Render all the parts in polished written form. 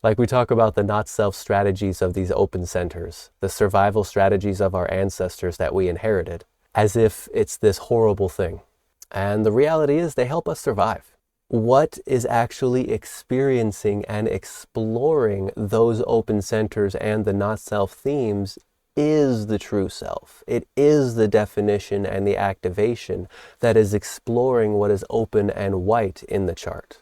Like we talk about the not-self strategies of these open centers, the survival strategies of our ancestors that we inherited, as if it's this horrible thing. And the reality is they help us survive. What is actually experiencing and exploring those open centers and the not-self themes is the true self. It is the definition and the activation that is exploring what is open and white in the chart.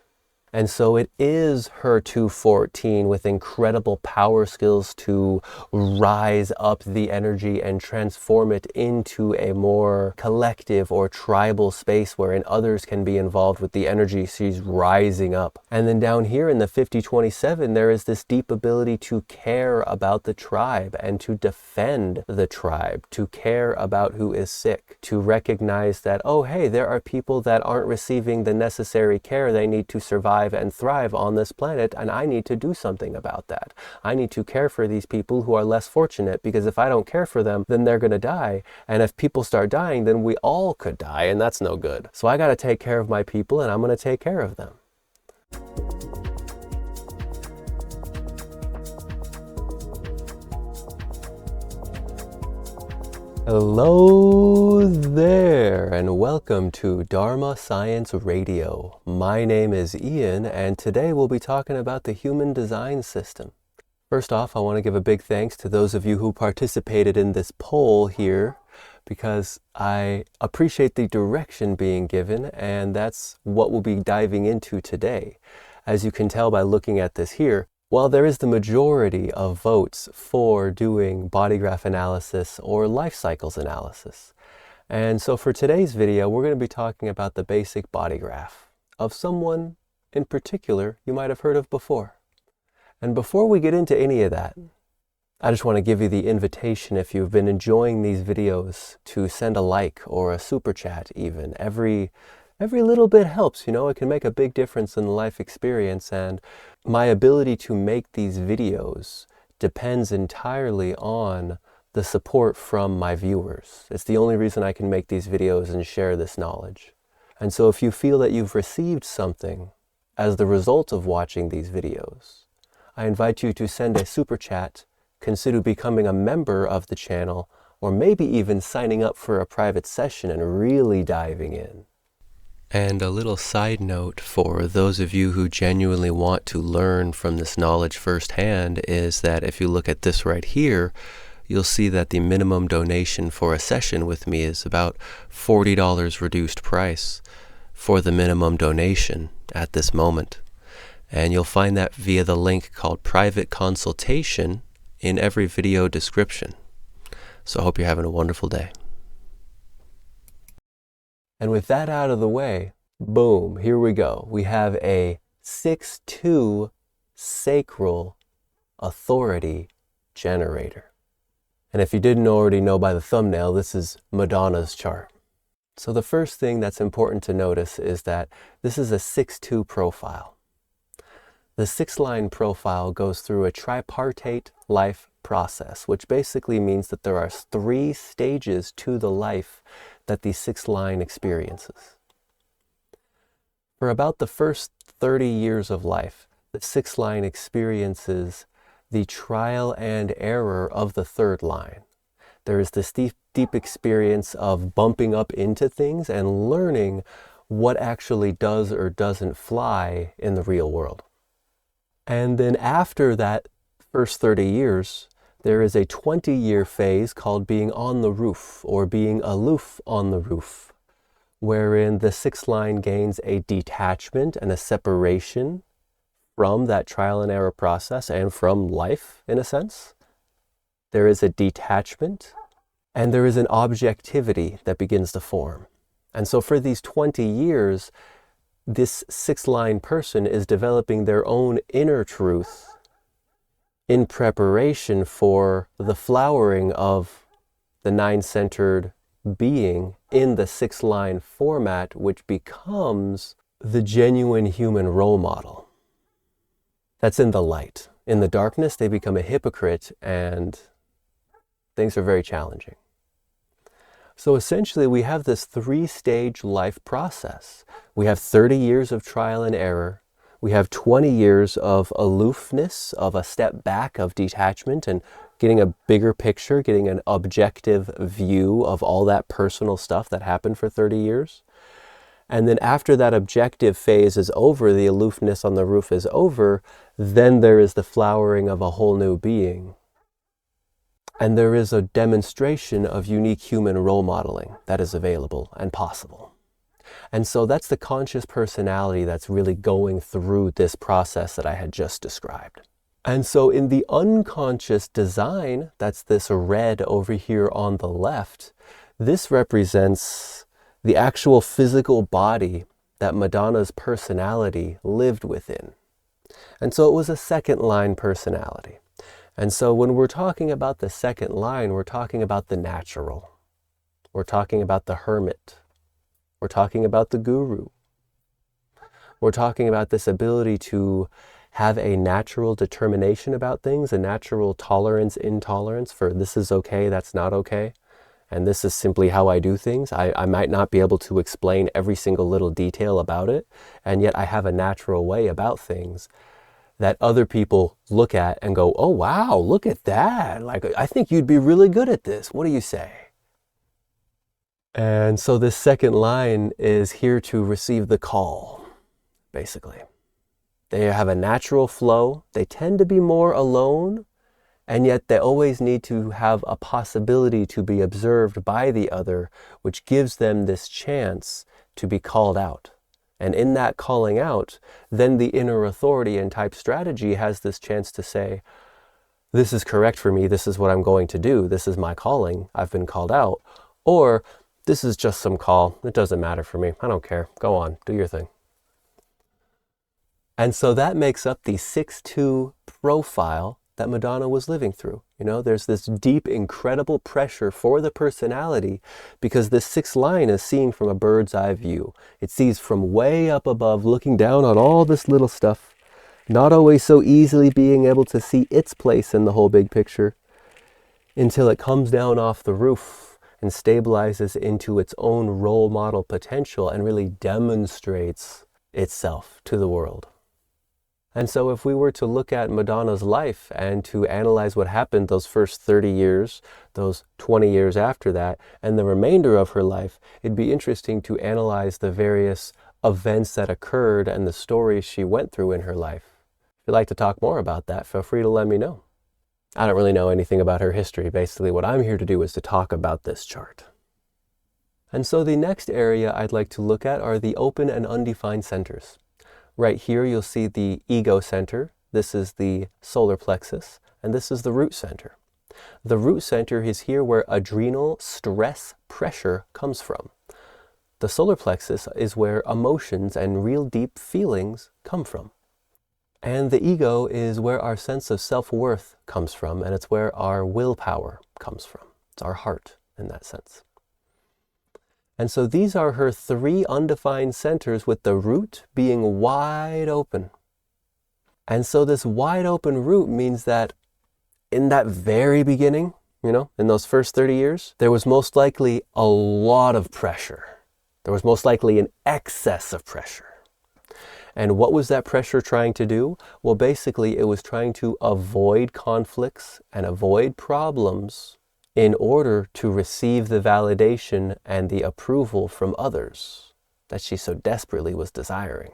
And so it is her 214 with incredible power skills to rise up the energy and transform it into a more collective or tribal space wherein others can be involved with the energy she's rising up. And then down here in the 5027, there is this deep ability to care about the tribe and to defend the tribe, to care about who is sick, to recognize that, oh, hey, there are people that aren't receiving the necessary care they need to survive and thrive on this planet, and I need to do something about that. I need to care for these people who are less fortunate, because if I don't care for them, then they're going to die. And if people start dying, then we all could die, and that's no good. So I got to take care of my people, and I'm going to take care of them. Hello there, and welcome to Dharma Science Radio. My name is Ian, and today we'll be talking about the human design system. First off, I want to give a big thanks to those of you who participated in this poll here, because I appreciate the direction being given, and that's what we'll be diving into today. As you can tell by looking at this here, while there is the majority of votes for doing body graph analysis or life cycles analysis. And so for today's video, we're going to be talking about the basic body graph of someone in particular you might have heard of before. And before we get into any of that, I just want to give you the invitation, if you've been enjoying these videos, to send a like or a super chat even. Every little bit helps, you know, it can make a big difference in the life experience, and my ability to make these videos depends entirely on the support from my viewers. It's the only reason I can make these videos and share this knowledge. And so if you feel that you've received something as the result of watching these videos, I invite you to send a super chat, consider becoming a member of the channel, or maybe even signing up for a private session and really diving in. And a little side note for those of you who genuinely want to learn from this knowledge firsthand is that if you look at this right here, you'll see that the minimum donation for a session with me is about $40 reduced price for the minimum donation at this moment. And you'll find that via the link called Private Consultation in every video description. So I hope you're having a wonderful day. And with that out of the way, boom, here we go. We have a 6-2 sacral authority generator. And if you didn't already know by the thumbnail, this is Madonna's chart. So the first thing that's important to notice is that this is a 6-2 profile. The 6-line profile goes through a tripartite life process, which basically means that there are 3 stages to the life that the 6-line experiences. For about the first 30 years of life, the 6-line experiences the trial and error of the 3rd line. There is this deep experience of bumping up into things and learning what actually does or doesn't fly in the real world. And then after that first 30 years, there is a 20-year phase called being on the roof, or being aloof on the roof, wherein the 6-line gains a detachment and a separation from that trial and error process and from life, in a sense. There is a detachment, and there is an objectivity that begins to form. And so for these 20 years, this 6-line person is developing their own inner truth in preparation for the flowering of the 9-centered being in the 6-line format, which becomes the genuine human role model. That's in the light. In the darkness, they become a hypocrite, and things are very challenging. So essentially, we have this 3-stage life process. We have 30 years of trial and error. We have 20 years of aloofness, of a step back, of detachment, and getting a bigger picture, getting an objective view of all that personal stuff that happened for 30 years. And then after that objective phase is over, the aloofness on the roof is over, then there is the flowering of a whole new being. And there is a demonstration of unique human role modeling that is available and possible. And so that's the conscious personality that's really going through this process that I had just described. And so in the unconscious design, that's this red over here on the left, this represents the actual physical body that Madonna's personality lived within. And so it was a second line personality. And so when we're talking about the second line, we're talking about the natural. We're talking about the hermit. We're talking about the guru. We're talking about this ability to have a natural determination about things, a natural tolerance, intolerance for this is okay, that's not okay. And this is simply how I do things. I might not be able to explain every single little detail about it, and yet I have a natural way about things that other people look at and go, oh wow, look at that. Like, I think you'd be really good at this. What do you say? And so this second line is here to receive the call, basically. They have a natural flow. They tend to be more alone, and yet they always need to have a possibility to be observed by the other, which gives them this chance to be called out. And in that calling out, then the inner authority and type strategy has this chance to say, this is correct for me, this is what I'm going to do, this is my calling, I've been called out. Or, this is just some call, it doesn't matter for me, I don't care, go on, do your thing. And so that makes up the 6-2 profile that Madonna was living through. You know, there's this deep, incredible pressure for the personality because this sixth line is seen from a bird's eye view. It sees from way up above, looking down on all this little stuff, not always so easily being able to see its place in the whole big picture until it comes down off the roof and stabilizes into its own role model potential and really demonstrates itself to the world. And so if we were to look at Madonna's life and to analyze what happened those first 30 years, those 20 years after that, and the remainder of her life, it'd be interesting to analyze the various events that occurred and the stories she went through in her life. If you'd like to talk more about that, feel free to let me know. I don't really know anything about her history. Basically, what I'm here to do is to talk about this chart. And so the next area I'd like to look at are the open and undefined centers. Right here, you'll see the ego center. This is the solar plexus, and this is the root center. The root center is here where adrenal stress pressure comes from. The solar plexus is where emotions and real deep feelings come from. And the ego is where our sense of self-worth comes from, and it's where our willpower comes from. It's our heart in that sense. And so these are her 3 undefined centers, with the root being wide open. And so this wide open root means that in that very beginning, you know, in those first 30 years, there was most likely a lot of pressure. There was most likely an excess of pressure. And what was that pressure trying to do? Well, basically it was trying to avoid conflicts and avoid problems in order to receive the validation and the approval from others that she so desperately was desiring.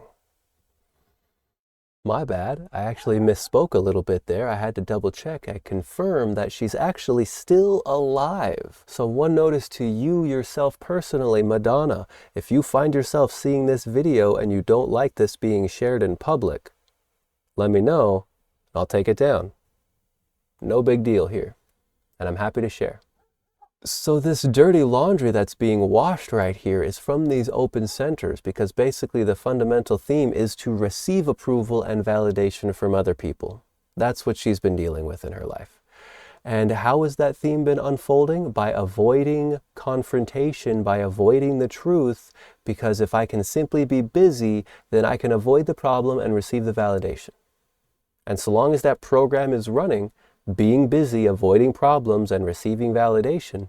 My bad, I actually misspoke a little bit there. I had to double check. I confirmed that she's actually still alive. So one notice to you yourself personally, Madonna, if you find yourself seeing this video and you don't like this being shared in public, let me know, I'll take it down. No big deal here. And I'm happy to share. So this dirty laundry that's being washed right here is from these open centers, because basically the fundamental theme is to receive approval and validation from other people. That's what she's been dealing with in her life. And how has that theme been unfolding? By avoiding confrontation, by avoiding the truth, because if I can simply be busy, then I can avoid the problem and receive the validation. And so long as that program is running, being busy, avoiding problems, and receiving validation,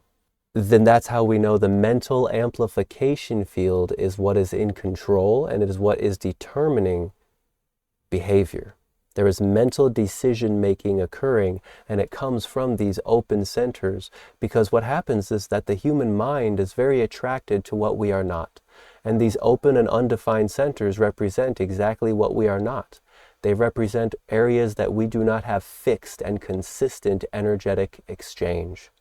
then that's how we know the mental amplification field is what is in control, and it is what is determining behavior. There is mental decision making occurring, and it comes from these open centers, because what happens is that the human mind is very attracted to what we are not. And these open and undefined centers represent exactly what we are not. They represent areas that we do not have fixed and consistent energetic exchange.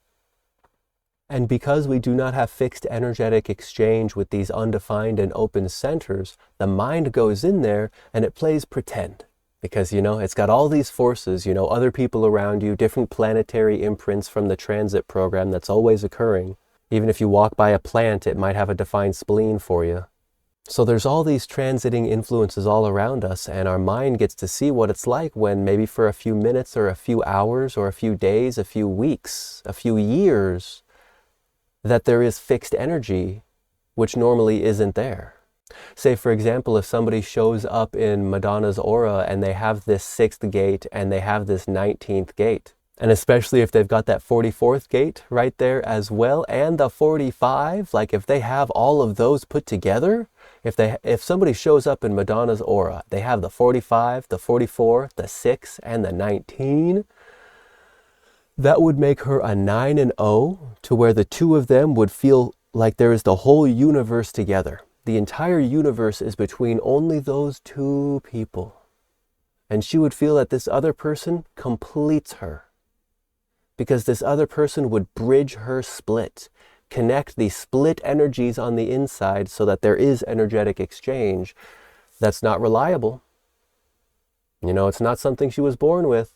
And because we do not have fixed energetic exchange with these undefined and open centers, the mind goes in there and it plays pretend. Because, it's got all these forces, other people around you, different planetary imprints from the transit program that's always occurring. Even if you walk by a plant, it might have a defined spleen for you. So there's all these transiting influences all around us, and our mind gets to see what it's like when maybe for a few minutes or a few hours or a few days, a few weeks, a few years, that there is fixed energy, which normally isn't there. Say, for example, if somebody shows up in Madonna's aura and they have this 6th gate and they have this 19th gate, and especially if they've got that 44th gate right there as well, and the 45, like if they have all of those put together, if somebody shows up in Madonna's aura, they have the 45, the 44, the 6, and the 19, that would make her a 9 and 0, to where the two of them would feel like there is the whole universe together. The entire universe is between only those two people. And she would feel that this other person completes her, because this other person would bridge her split, connect the split energies on the inside so that there is energetic exchange. That's not reliable. It's not something she was born with.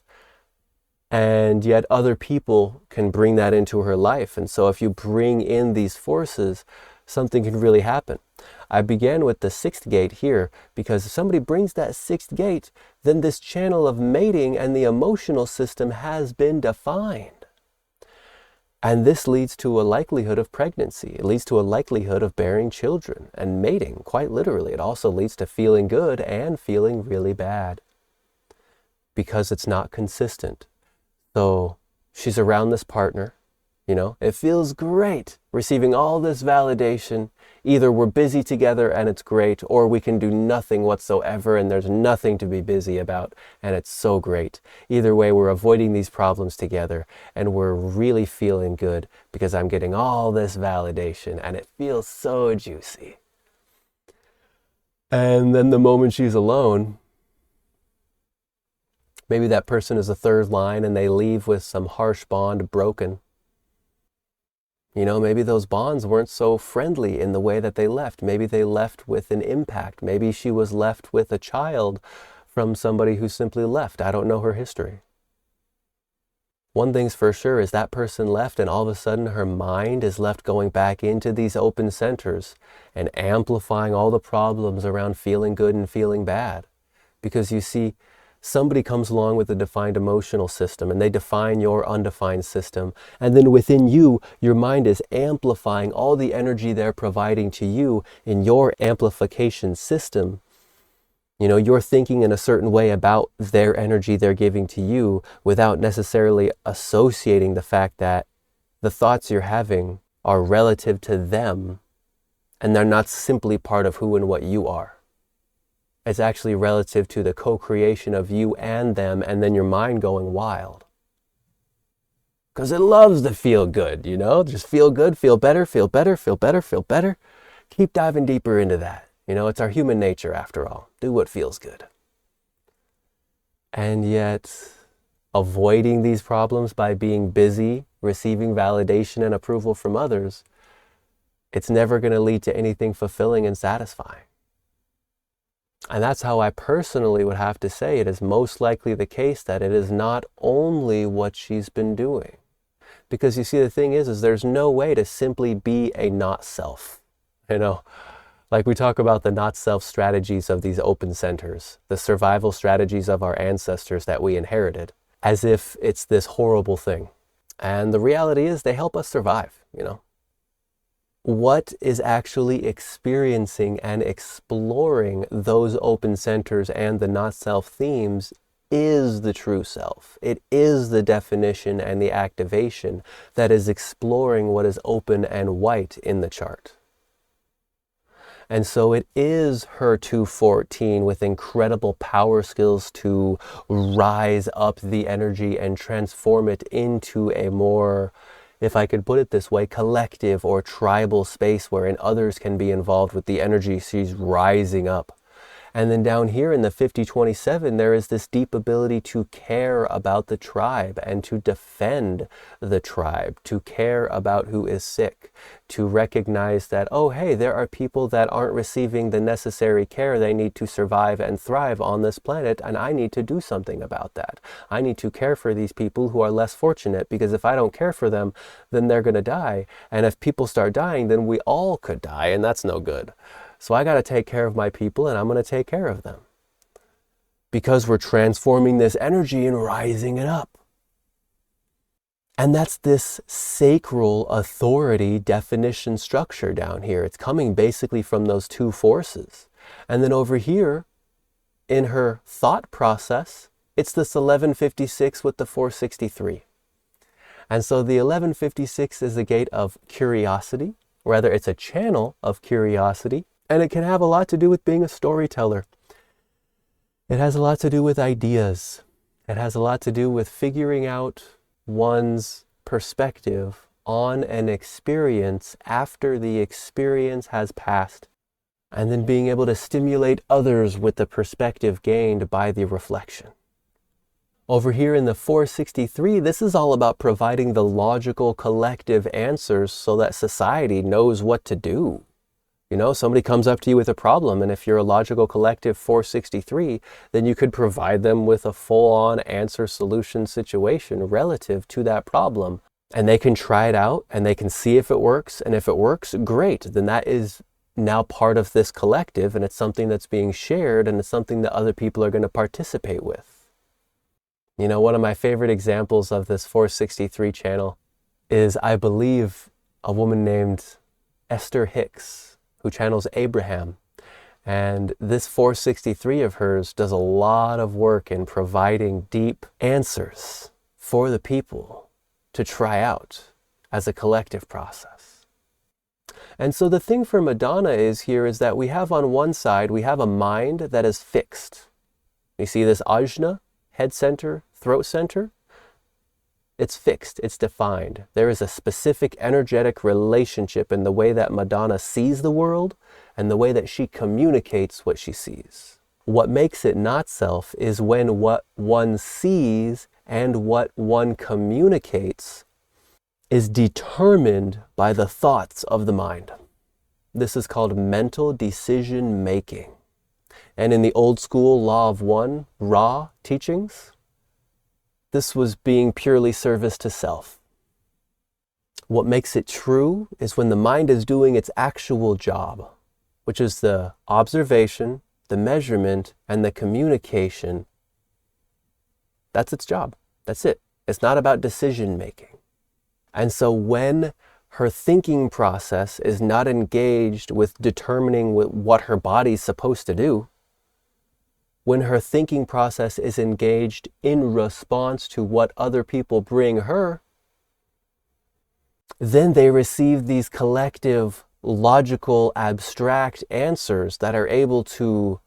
And yet other people can bring that into her life. And so if you bring in these forces, something can really happen. I began with the 6th gate here because if somebody brings that 6th gate, then this channel of mating and the emotional system has been defined. And this leads to a likelihood of pregnancy. It leads to a likelihood of bearing children and mating, quite literally. It also leads to feeling good and feeling really bad because it's not consistent. So she's around this partner, it feels great receiving all this validation. Either we're busy together and it's great, or we can do nothing whatsoever and there's nothing to be busy about and it's so great. Either way, we're avoiding these problems together and we're really feeling good because I'm getting all this validation and it feels so juicy. And then the moment she's alone, maybe that person is a 3rd line and they leave with some harsh bond broken. Maybe those bonds weren't so friendly in the way that they left. Maybe they left with an impact. Maybe she was left with a child from somebody who simply left. I don't know her history. One thing's for sure is that person left and all of a sudden her mind is left going back into these open centers and amplifying all the problems around feeling good and feeling bad. Because you see, somebody comes along with a defined emotional system and they define your undefined system. And then within you, your mind is amplifying all the energy they're providing to you in your amplification system. You're thinking in a certain way about their energy they're giving to you without necessarily associating the fact that the thoughts you're having are relative to them and they're not simply part of who and what you are. It's actually relative to the co-creation of you and them, and then your mind going wild. Because it loves to feel good, just feel good, feel better, feel better, feel better, feel better. Keep diving deeper into that. It's our human nature after all. Do what feels good. And yet, avoiding these problems by being busy, receiving validation and approval from others, it's never going to lead to anything fulfilling and satisfying. And that's how I personally would have to say it is most likely the case that it is not only what she's been doing. Because you see, the thing is there's no way to simply be a not self. Like we talk about the not self strategies of these open centers, the survival strategies of our ancestors that we inherited, as if it's this horrible thing. And the reality is they help us survive, What is actually experiencing and exploring those open centers and the not self themes is the true self. It is the definition and the activation that is exploring what is open and white in the chart. And so it is her 214 with incredible power skills to rise up the energy and transform it into a more, if I could put it this way, collective or tribal space wherein others can be involved with the energy she's rising up. And then down here in the 5027, there is this deep ability to care about the tribe and to defend the tribe, to care about who is sick, to recognize that, oh, hey, there are people that aren't receiving the necessary care they need to survive and thrive on this planet, and I need to do something about that. I need to care for these people who are less fortunate, because if I don't care for them, then they're going to die. And if people start dying, then we all could die, and that's no good. So I got to take care of my people, and I'm going to take care of them. Because we're transforming this energy and rising it up. And that's this sacral authority definition structure down here. It's coming basically from those two forces. And then over here, in her thought process, it's this 1156 with the 463. And so the 1156 is a gate of curiosity. Rather, it's a channel of curiosity. And it can have a lot to do with being a storyteller. It has a lot to do with ideas. It has a lot to do with figuring out one's perspective on an experience after the experience has passed, and then being able to stimulate others with the perspective gained by the reflection. Over here in the 463, this is all about providing the logical collective answers so that society knows what to do. You know, somebody comes up to you with a problem, and if you're a logical collective 463, then you could provide them with a full-on answer solution situation relative to that problem. And they can try it out, and they can see if it works, and if it works, great. Then that is now part of this collective, and it's something that's being shared, and it's something that other people are going to participate with. You know, one of my favorite examples of this 463 channel is, I believe, a woman named Esther Hicks, who channels Abraham. And this 463 of hers does a lot of work in providing deep answers for the people to try out as a collective process. And so the thing for Madonna is that we have on one side, we have a mind that is fixed. You see this ajna, head center, throat center? It's fixed, it's defined. There is a specific energetic relationship in the way that Madonna sees the world and the way that she communicates what she sees. What makes it not self is when what one sees and what one communicates is determined by the thoughts of the mind. This is called mental decision making. And in the old school Law of One, Ra teachings, this was being purely service to self. What makes it true is when the mind is doing its actual job, which is the observation, the measurement, and the communication. That's its job. That's it. It's not about decision making. And so when her thinking process is not engaged with determining what her body's supposed to do, when her thinking process is engaged in response to what other people bring her, then they receive these collective, logical, abstract answers that are able to,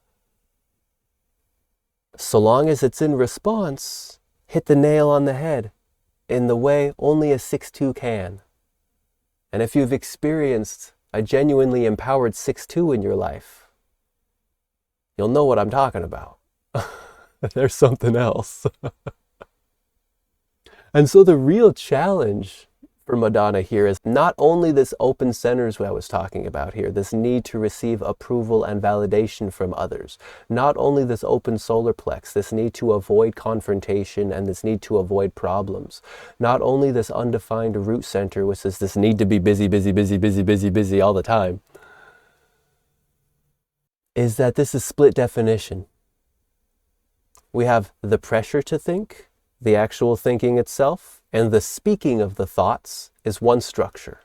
so long as it's in response, hit the nail on the head in the way only a 6-2 can. And if you've experienced a genuinely empowered 6-2 in your life, you'll know what I'm talking about. There's something else. And so the real challenge for Madonna here is not only this open centers I was talking about here, this need to receive approval and validation from others, not only this open solar plex, this need to avoid confrontation and this need to avoid problems, not only this undefined root center, which is this need to be busy, busy, busy, busy, busy, busy all the time, is that this is split definition. We have the pressure to think, the actual thinking itself, and the speaking of the thoughts is one structure.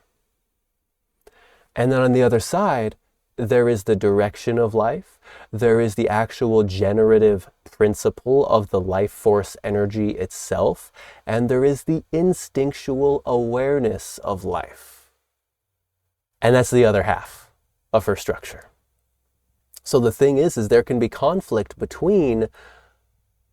And then on the other side, there is the direction of life, there is the actual generative principle of the life force energy itself, and there is the instinctual awareness of life. And that's the other half of her structure. So the thing is there can be conflict between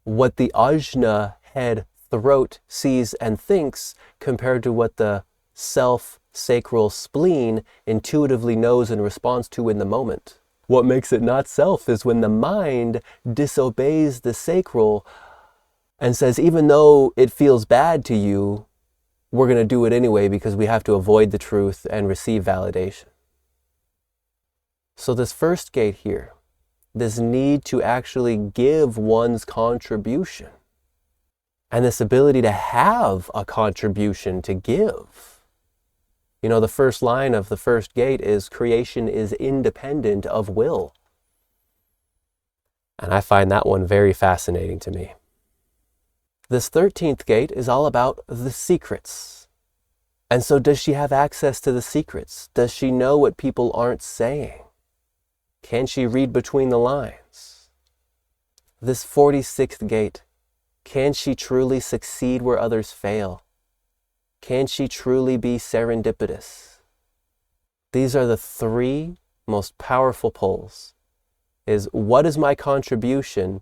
what the ajna, head, throat, sees and thinks compared to what the self, sacral spleen intuitively knows and responds to in the moment. What makes it not self is when the mind disobeys the sacral and says, even though it feels bad to you, we're going to do it anyway because we have to avoid the truth and receive validation. So this first gate here, this need to actually give one's contribution, and this ability to have a contribution to give. You know, the first line of the first gate is creation is independent of will. And I find that one very fascinating to me. This 13th gate is all about the secrets. And so does she have access to the secrets? Does she know what people aren't saying? Can she read between the lines? This 46th gate, can she truly succeed where others fail? Can she truly be serendipitous? These are the three most powerful poles. Is what is my contribution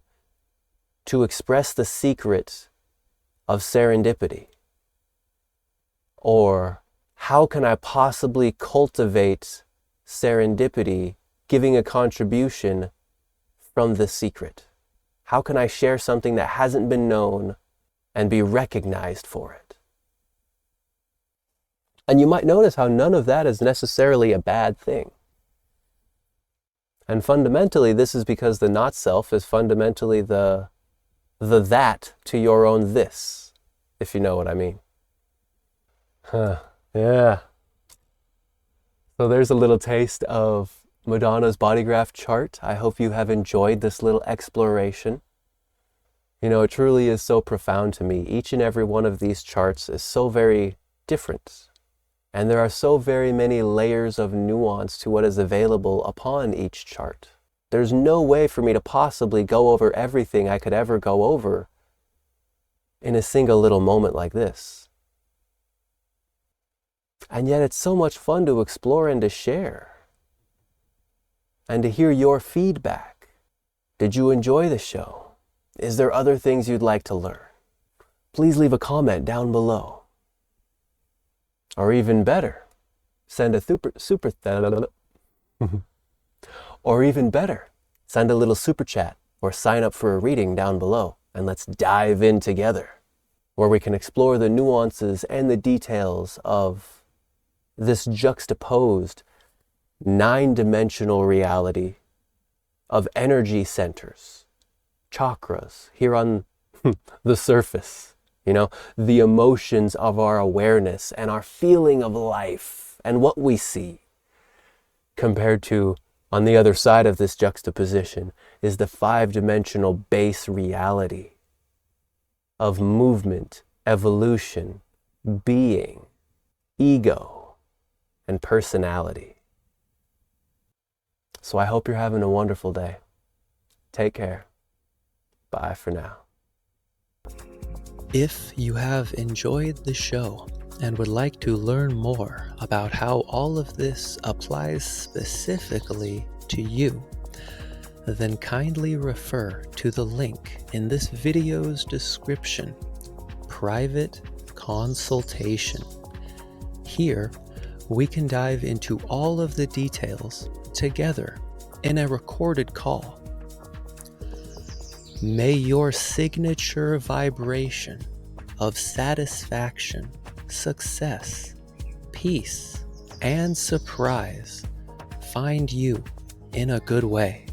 to express the secret of serendipity? Or how can I possibly cultivate serendipity, giving a contribution from the secret? How can I share something that hasn't been known and be recognized for it? And you might notice how none of that is necessarily a bad thing. And fundamentally, this is because the not self is fundamentally the that to your own this, if you know what I mean. Yeah. So there's a little taste of Madonna's body graph chart. I hope you have enjoyed this little exploration. You know, it truly is so profound to me. Each and every one of these charts is so very different. And there are so very many layers of nuance to what is available upon each chart. There's no way for me to possibly go over everything I could ever go over in a single little moment like this. And yet it's so much fun to explore and to share. And to hear your feedback. Did you enjoy the show? Is there other things you'd like to learn? Please leave a comment down below. Or even better, send a or even better, send a little super chat or sign up for a reading down below, and let's dive in together, where we can explore the nuances and the details of this juxtaposed 9-dimensional reality of energy centers, chakras here on the surface, you know, the emotions of our awareness and our feeling of life and what we see, compared to, on the other side of this juxtaposition, is the 5-dimensional base reality of movement, evolution, being, ego, and personality. So I hope you're having a wonderful day. Take care. Bye for now. If you have enjoyed the show and would like to learn more about how all of this applies specifically to you, then kindly refer to the link in this video's description, Private Consultation. Here, we can dive into all of the details together in a recorded call. May your signature vibration of satisfaction, success, peace, and surprise find you in a good way.